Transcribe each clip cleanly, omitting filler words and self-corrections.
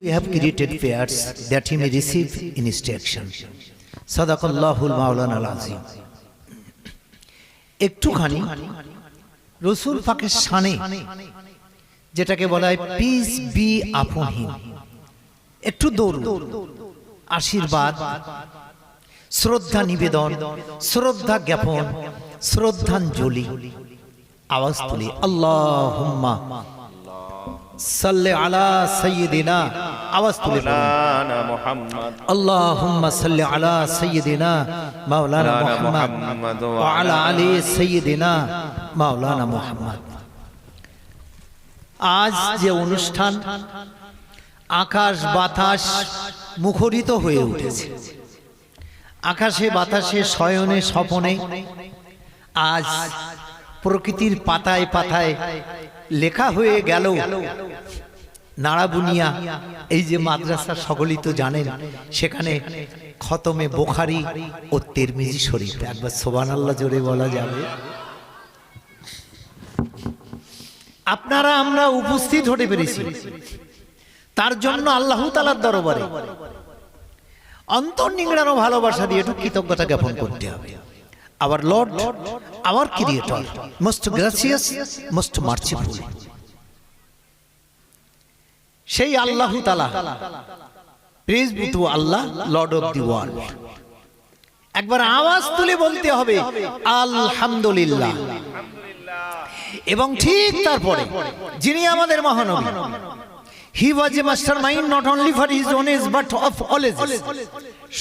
We have created pairs that he may receive instruction. Sadaqallahul Maulana al-Azim. একটুখানি রসুল পাকের শানে যেটাকে বলা হয় পিস বি আপন হিম, একটু দৌড়, আশীর্বাদ, শ্রদ্ধা নিবেদন, শ্রদ্ধা জ্ঞাপন, শ্রদ্ধাঞ্জলি আওয়াজ তুলি আল্লাহুম্মা সাল্লি আলা সাইয়্যিদিনা, আওয়াজ তুলে মাওলানা মুহাম্মদ, আল্লাহুম্মা সাল্লি আলা সাইয়্যিদিনা মাওলানা মুহাম্মদ ওয়া আলা আলি সাইয়্যিদিনা মাওলানা মুহাম্মদ। আজ যে অনুষ্ঠান আকাশ বাতাস মুখরিত হয়ে উঠেছে, আকাশে বাতাসে শয়নে স্বপনে আজ প্রকৃতির পাতায় পাতায় লেখা হয়ে গেল নাড়াবুনিয়া। এই যে মাদ্রাসা সকলেই তো জানেন, সেখানে খতমে বুখারী ও তিরমিজি শরীফ, একবার সুবহানাল্লাহ জোরে বলা যাবে? আপনারা আমরা উপস্থিত হতে পেরেছি, তার জন্য আল্লাহ তাআলার দরবারে অন্তর নিংড়ানো ভালোবাসা দিয়ে একটু কৃতজ্ঞতা জ্ঞাপন করতে হবে। Our Lord, our Creator, most gracious, most merciful. সেই আল্লাহ তাআলা, praise be to Allah, Lord of the world. একবার আওয়াজ তুলে বলতে হবে আলহামদুলিল্লাহ। এবং ঠিক তারপরে যিনি আমাদের মহানবী, he was a mastermind not only for his own age but of all ages.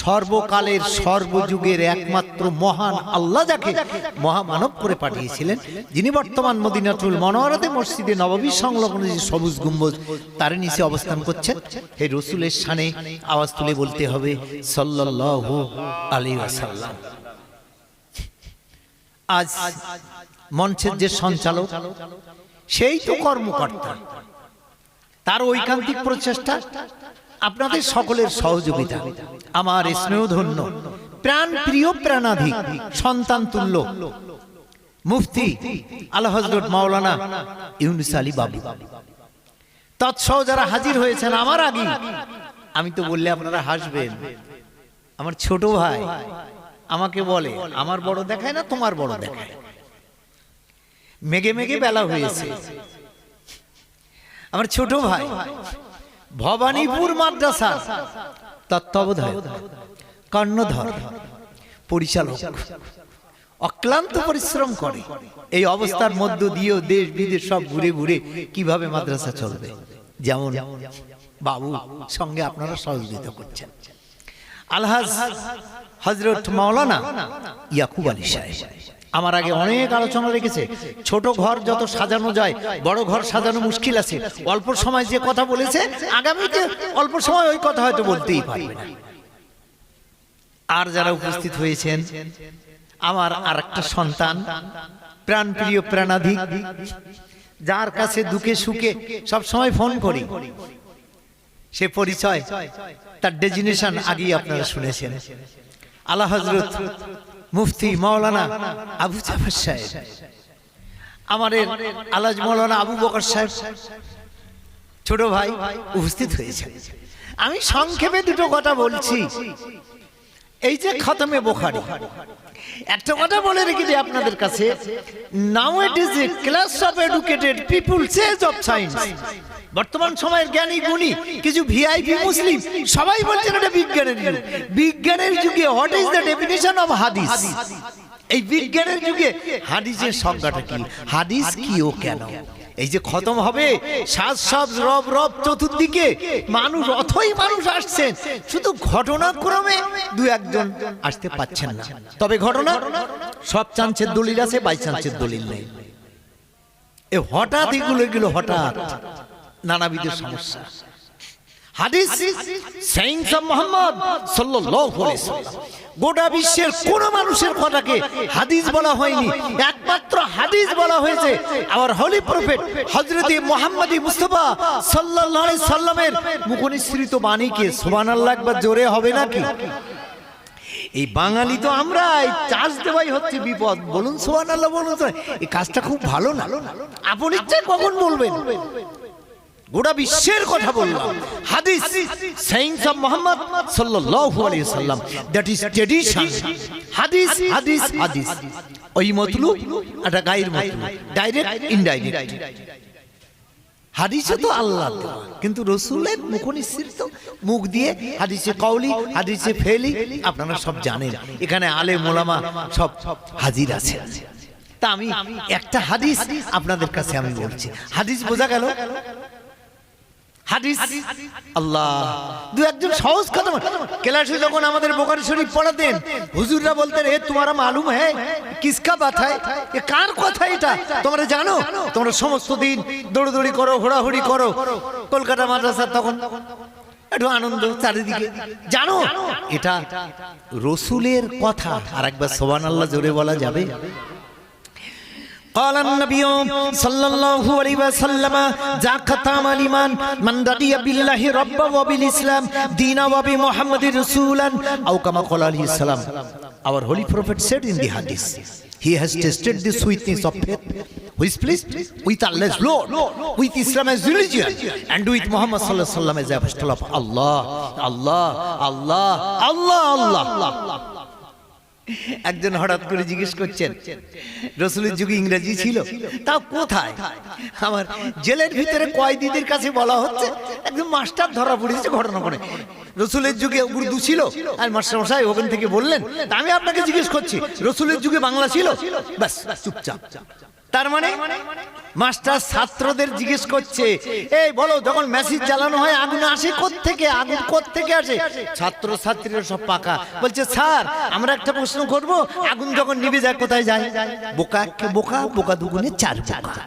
সর্বকালের সর্বযুগের একমাত্র মহান আল্লাহ যাকে মহামানব করে পাঠিয়েছিলেন, যিনি বর্তমান মদিনাতুল মুনাওয়ারাতে মসজিদে নববী সংলগ্ন যে সবুজ গম্বুজ তার নিচে অবস্থান করছেন, এই রাসূলের শানে আওয়াজ তুলে বলতে হবে সাল্লাল্লাহু আলাইহি ওয়াসাল্লাম। আজ মঞ্চের যে সঞ্চালক, সেই তো কর্মকর্তা, তার ঐকান্তিক প্রচেষ্টা, আপনাদের সকলের সহযোগিতা, আমার স্নেহধন্য প্রাণ প্রিয় প্রাণাধিক সন্তান তুল্য মুফতি আলা হযরত মাওলানা ইউনুস আলী বাবু, তৎসহ যারা হাজির হয়েছেন আমার আগে। আমি তো বললে আপনারা হাসবেন। আমার ছোট ভাই আমাকে বলে, আমার বড় দেখায় না, তোমার বড় দেখায়। মেঘে মেঘে বেলা হয়েছে। আমার ছোট ভাই ভবানীপুর মাদ্রাসা তত্ত্বাবধায়ক, কর্ণধর, পরিচালক, অক্লান্ত পরিশ্রম করে। এই অবস্থার মধ্য দিয়েও দেশ বিদেশ সব ঘুরে ঘুরে কিভাবে মাদ্রাসা চলবে, যেমন বাবু সঙ্গে আপনারা সহযোগিতা করছেন। আলহাজ হযরত মাওলানা ইয়াকুব আলী সাহেব আমার আগে অনেক আলোচনা রেখেছে। ছোট ঘর যত সাজানো যায়, বড় ঘর সাজানো মুশকিল আছে। অল্প সময় যে কথা বলেছে, আগামীতে অল্প সময় ওই কথা হয়তো বলতেই পারবে না। আর যারা উপস্থিত হয়েছেন, আমার আরেকটা সন্তান, প্রাণপ্রিয় প্রাণাধিক, যার কাছে দুঃখে সুখে সব সময় ফোন করি, সে পরিচয়, তার ডেজিগনেশন আগেই আপনারা শুনেছেন। আলা হযরত মুফতি মাওলানা আবু জাফর সাহেব, আমাদের আলাজ মাওলানা আবু বকর সাহেব ছোট ভাই উপস্থিত হয়েছে। আমি সংক্ষেপে দুটো কথা বলছি। এই যে খতমে বুখারী, একটা কথা বলে রেখে দিই আপনাদের কাছে, now it is a class of educated people sage of science. বর্তমান সময়ের জ্ঞানী গুণী কিছু ভিআইপি মুসলিম সবাই বলছেন এটা বিজ্ঞানের যুগ। বিজ্ঞানের যুগে what is the definition of হাদিস? এই বিজ্ঞানের যুগে হাদিসের সংজ্ঞাটা কি, হাদিস কি ও কেন? এই যে খতম হবে, সাজ সব রব রব চতুর্দিকে মানুষ, অথই মানুষ আসছেন, শুধু ঘটনাক্রমে দু একজন আসতে পাচ্ছেন না। তবে ঘটনা সব চান্সের দলিল আছে, বাই চান্সের দলিল নেই। এ হঠাৎ এগুলো হঠাৎ নানাবিধ সমস্যা। হাদিস সেইংস অফ মুহাম্মদ সাল্লাল্লাহু আলাইহি ওয়াসাল্লাম, গোটা বিশ্বের কোন মানুষের কথাকে হাদিস বলা হয়নি, একমাত্র হাদিস বলা হয়েছে আওয়ার হোলি প্রফেট হযরত মুহাম্মদ মুস্তাফা সাল্লাল্লাহু আলাইহি সাল্লামের মুখনিসৃত বাণীকে। সুবহানাল্লাহ একবার জোরে হবে নাকি? এই বাঙালি তো আমরা চাষ দেওয়াই হচ্ছে বিপদ। বলুন সুবহানাল্লাহ, বলুন। এই কাজটা খুব ভালো না, আপনি ইচ্ছে কখন বলবেন। গোটা বিশ্বের কথা বললাম। হাদিস সেইংস অফ মুহাম্মদ সাল্লাল্লাহু আলাইহি সাল্লাম, দ্যাট ইজ ট্র্যাডিশন। হাদিস হাদিস হাদিস, ওই মতলব এটা গায়ের মতলব, ডাইরেক্ট ইনডাইরেক্ট। হাদিসে তো আল্লাহ দেওয়া, কিন্তু রসুলের মুখনিসৃত মুখ দিয়ে হাদিসে কওলি, হাদিসে ফেলি আপনারা সব জানেন। এখানে আলেম ওলামা সব হাজির আছে। তা আমি একটা হাদিস আপনাদের কাছে আমি বলছি। হাদিস বোঝা গেল? হাদিস আল্লাহ দু একজন সহজ কথা। ক্লাসে যখন আমাদের বুখারী শরীফ পড়াতেন, হুজুররা বলতেন, এ তোমারা মালুম হ্যায় কিসকা বাত হ্যায়, এ কার কথা এটা তোমরা জানো? তোমরা সমস্ত দিন দৌড়দৌড়ি করো, ঘোরাঘুরি করো কলকাতা মাদ্রাসা, তখন একটু আনন্দ চারিদিকে, জানো এটা রসুলের কথা। আর একবার সুবহানাল্লাহ জোরে বলা যাবে? قال النبي صلى الله عليه وسلم ذاك طعم الإيمان من رضي بالله ربا وبالإسلام دينا وبمحمد رسولا أو كما قال عليه السلام. Our holy prophet said in the hadith, he has tasted the sweetness of faith, who is pleased with Allah's Lord, with Islam as religion, and with Muhammad sallallahu alaihi wasallam as the apostle of Allah. Allah Allah Allah Allah. একজন হঠাৎ করে জিজ্ঞেস করছেন, রসুলের যুগে ইংরেজি ছিল, তাও কোথায়? আমার জেলের ভিতরে কয়েদিদের কাছে বলা হচ্ছে, একজন মাস্টার ধরা পড়েছে ঘটনা করে। রসুলের যুগে উর্দু ছিল, আর মাস্টার মশাই ওখান থেকে বললেন, আমি আপনাকে জিজ্ঞেস করছি রসুলের যুগে বাংলা ছিল? ব্যাস চুপচাপ। তার মানে মাস্টার ছাত্রদের জিজ্ঞেস করছে, এই বলো, যখন মেসেজ জ্বালানো হয় আগুন আসে কোত্থেকে? আগুন কোত্থেকে আসে? ছাত্র ছাত্রীরা সব পাকা বলছে, স্যার আমরা একটা প্রশ্ন করব, আগুন যখন নিভে যায় কোথায় যায়? বোকা বোকা, বোকা দুগুণে চার বোকা।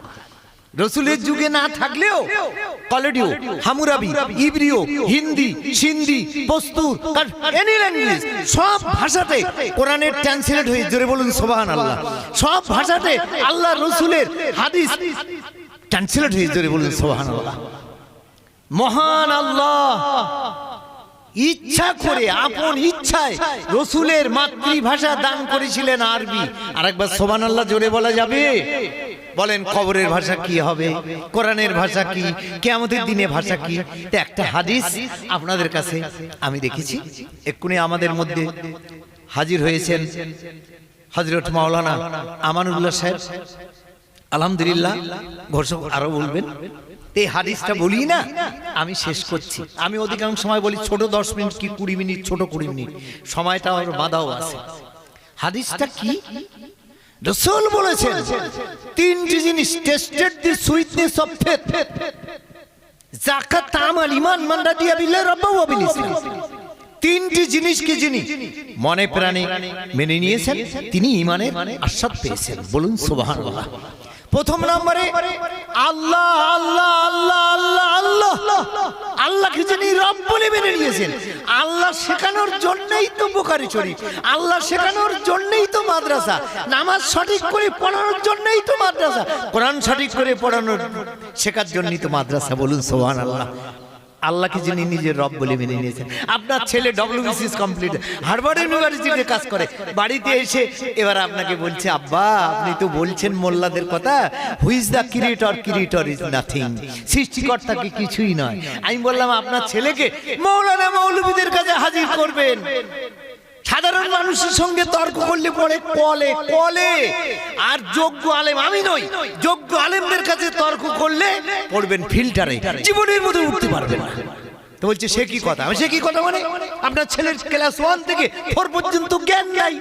রসুলের যুগে না থাকলেও কলেডিও, হামুরাবি, ইব্রিয়, হিন্দি, সিন্ধি, পশতু, এনি ল্যাঙ্গুয়েজ সব ভাষাতে কোরআনের ট্রান্সলেট হয়ে, জোরে বলুন সুবহানাল্লাহ, সব ভাষাতে আল্লাহ রসুলের হাদিস ট্রান্সলেট হয়ে, জোরে বলুন সুবহানাল্লাহ। মহান আল্লাহ ইচ্ছা করে, আপন ইচ্ছায় রসুলের মাতৃভাষা দান করেছিলেন আরবি। আর একবার সুবহানাল্লাহ জোরে বলা যাবে? বলেন, কবরের ভাষা কি হবে, কোরআনের ভাষা কি, কিয়ামতের দিনে ভাষা কি? তো একটা হাদিস আপনাদের কাছে আমি দেখেছি, এক্ষুনি আমাদের মধ্যে হাজির হয়েছেন হযরত মাওলানা আমানুল্লাহ সাহেব, আলহামদুলিল্লাহ। ঘোষক আরো বলবেন। এই হাদিসটা বলি না, আমি শেষ করছি। আমি অধিকাংশ সময় বলি ছোট 10 মিনিট কি 20 মিনিট, ছোট 20 মিনিট, সময়টা আমার বাধাও আছে। হাদিসটা কি? রাসূল বলেছেন তিনটি জিনিস, tasted the sweetness of faith, যাকাত আমাল ঈমান মান রাদিয়া বিল্লাহি রাব্বা ওয়া বিল ইসলাম। তিনটি জিনিসকে যিনি মনে প্রাণে মেনে নিয়েছেন তিনি ঈমানের আস্বাদ পেয়েছেন। বলুন সুবহানাল্লাহ। প্রথম নম্বরে আল্লাহ আল্লাহ আল্লাহ আল্লাহ আল্লাহ, আল্লাহকে যিনি রব বলে মেনে নিয়েছেন। আল্লাহ শেখানোর জন্যই তো বুখারী শরীফ, আল্লাহ শেখানোর জন্যই তো মাদ্রাসা, নামাজ সঠিক করে পড়ানোর জন্যই তো মাদ্রাসা, কোরআন সঠিক করে পড়ানোর শেখার জন্যই তো মাদ্রাসা। বলুন সুবহানাল্লাহ। আল্লাহকে যিনি নিজের রব বলে মেনে নিয়েছেন। আপনার ছেলে WBCS কমপ্লিট, হার্ভার্ড ইউনিভার্সিটিতে কাজ করে, বাড়িতে এসে এবার আপনাকে বলছে, আব্বা আপনি তো বলছেন মোল্লাদের কথা, who is the creator, creator is nothing, সৃষ্টিকর্তা কি কিছুই নয়। আমি বললাম আপনার ছেলেকে মৌলানা মৌলবীদের কাছে হাজির করবেন। সাধারণ মানুষের সঙ্গে তর্ক করলে পড়ে কলে কলে, আর যোগ্য আলেম আমি নই, যোগ্য আলেমদের কাছে তর্ক করলে পড়বেন ফিল্টারে, জীবনের মধ্যে উঠতে পারবেন না। তো বলছে সে কি কথা? সে কি কথা মানে আপনার ছেলের ক্লাস 1 থেকে 4 পর্যন্ত জ্ঞান নাই,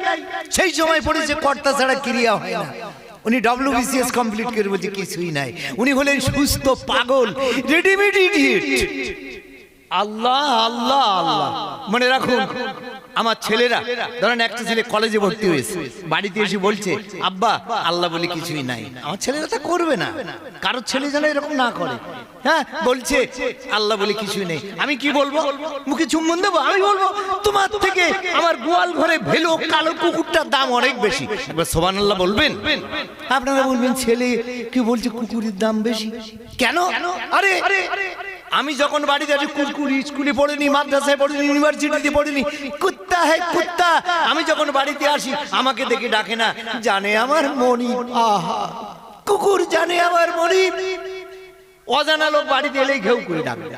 সেই সময় পড়েছে কর্তা ছাড়া ক্রিয়া হয় না। উনি WBCS কমপ্লিট করে বলছে কিছুই নাই। উনি হলেন সুস্থ পাগল, রেডিমেড ইডিয়েট। আল্লাহ আল্লাহ আল্লাহ। মনে রাখুন, আমার ছেলেরা ধরেন একটা ছেলে কলেজে ভর্তি হয়েছে, বাড়িতে এসে বলছে আব্বা আল্লাহ বলে কিছুই নাই। আমার ছেলেরা তা করবে না, কারোর ছেলে যেন এরকম না করে। হ্যাঁ বলছে আল্লাহ বলে কিছুই নেই, আমি কি বলবো? মুখে চুম্বন দেবো? আমি বলবো তোমার থেকে আমার গোয়াল ঘরে ভেলো কালো কুকুরটার দাম অনেক বেশি। একবার সুবহানাল্লাহ বলবেন। আপনারা বলবেন ছেলে কি বলছে কুকুরের দাম বেশি কেন? আরে আমি যখন বাড়িতে আছি, কুকুরি স্কুলে পড়িনি, মাদ্রাসায় পড়িনি, ইউনিভার্সিটিতে পড়িনি, কুত্তা হে কুত্তা। আমি যখন বাড়িতে আসি আমাকে দেখে ডাকে না, জানে আমার মনিব। আহা, কুকুর জানে আমার মনিব। অজানা লোক বাড়িতে এলেই ঘেউ করে ডাকবে।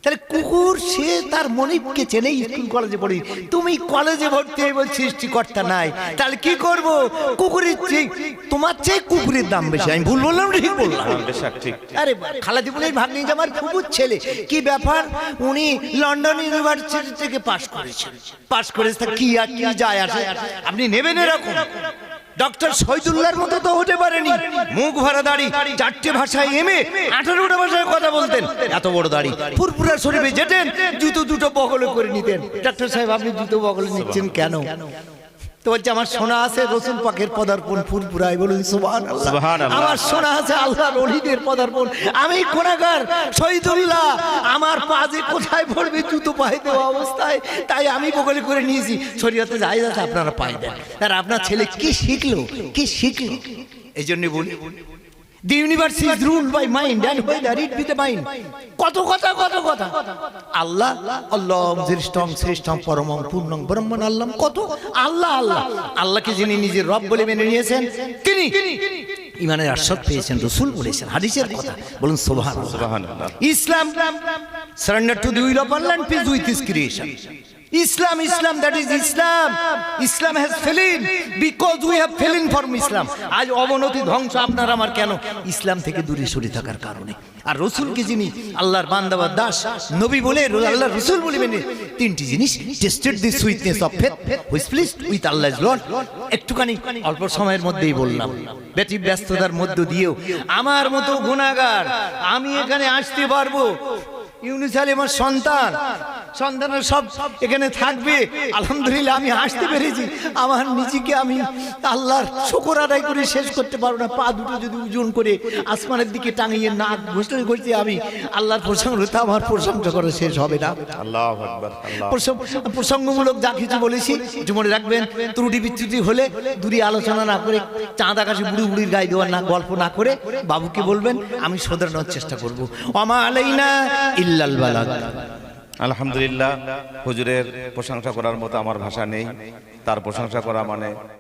তাহলে কুকুর সে তার মনিবকে চেনে, স্কুল কলেজে পড়ি, তুমি কলেজে ভর্তি হয়ে বল সৃষ্টিকর্তা নাই, তাহলে কি করব? কুকুরের চেয়ে তোমার চেয়ে কুকুরের দাম বেশি। আমি ভুল বললাম, ঠিক বললাম? আরে খালাদি বলে ভাগ্নি যে আমার ফুফুর ছেলে, কি ব্যাপার, উনি লন্ডন ইউনিভার্সিটি থেকে পাশ করেছে, তা কি আর কি যায় আসে? আপনি নেবেন এরকম? ডক্টর শহীদুল্লাহর মতো তো হতে পারেনি, মুখ ভরা দাড়ি, 4টে ভাষায় এমএ, 18টা ভাষায় কথা বলতেন, এত বড় দাড়ি, ফুরফুরা শরীফে যেতেন, জুতো দুটো বগলে করে নিতেন। ডাক্তার সাহেব আপনি জুতো বগলে নিচ্ছেন কেন? তো বলছে আমার শোনা আছে রসুল পাকের পদার্পণ ফুরফুরায়, বলুন সুবহানাল্লাহ। আমার শোনা আছে আল্লাহর ওলিদের পদার্পণ। আমি গুনাহগার শহীদুল্লাহ, আমার পা যে কোথায় পড়বে জুতো পায়ে দেওয়া অবস্থায়, তাই আমি বগলে করে নিয়েছি। শরীয়তে জায়েজ আছে, আপনারা পায়ে দেন। আর আপনার ছেলে কি শিখলো? এই জন্য বলি the universe is ruled by mind and whether it be the mind. কত কথা আল্লাহ শ্রেষ্ঠম পরমং পূর্ণং ব্রহ্মণ আল্লাহ, কত আল্লাহ। আল্লাহকে যিনি নিজের রব বলে মেনে নিয়েছেন, তিনি ইমানের আশ্বাস পেয়েছেন, রাসূল বলেছেন, হাদিসের কথা, বলুন সুবহানাল্লাহ। ইসলাম surrender to the will of Allah and peace with his creation. Islam, that is Islam has fallen because we have fallen from Islam. আজ অবনতি ধ্বংস আপনার আমার কেন? ইসলাম থেকে দূরে সরে থাকার কারণে। আর রাসূলকে যিনি আল্লাহর বান্দা বা দাস নবী বলে, আল্লাহর রাসূল বলে মেনে, তিনটি জিনিস, tasted the sweetness of faith, which pleased with Allah's lord. একটুখানি অল্প সময়ের মধ্যেই বললাম, ব্যতি ব্যস্ততার মধ্য দিয়েও আমার মতো গুনাহগার আমি এখানে আসতে পারবো। ইউনুস আলী আমার সন্তানের সব এখানে থাকবে, আলহামদুলিল্লাহ আমি আসতে পেরেছি। আমার নিজেকে আমি আল্লাহর শুকর আদায় করে শেষ করতে পারবো না। পা দুটো যদি ওজন করে আসমানের দিকে টাঙিয়ে নাক ঘষতে আমি আল্লাহর প্রশংসা, আমার প্রশংসা করা শেষ হবে না। আল্লাহু আকবার। প্রসঙ্গমূলক যা কিছু বলেছি একটু মনে রাখবেন। ত্রুটি বিচ্যুতি হলে দূরে আলোচনা না করে, চাঁদ আকাশে বুড়ির গায়ে দেওয়ার না গল্প না করে বাবুকে বলবেন, আমি শোধরানোর চেষ্টা করবো। ওমা আলাইনা ইল্লাল বালাগ। আলহামদুলিল্লাহ, হুজুরের প্রশংসা করার মতো আমার ভাষা নেই। তার প্রশংসা করা মানে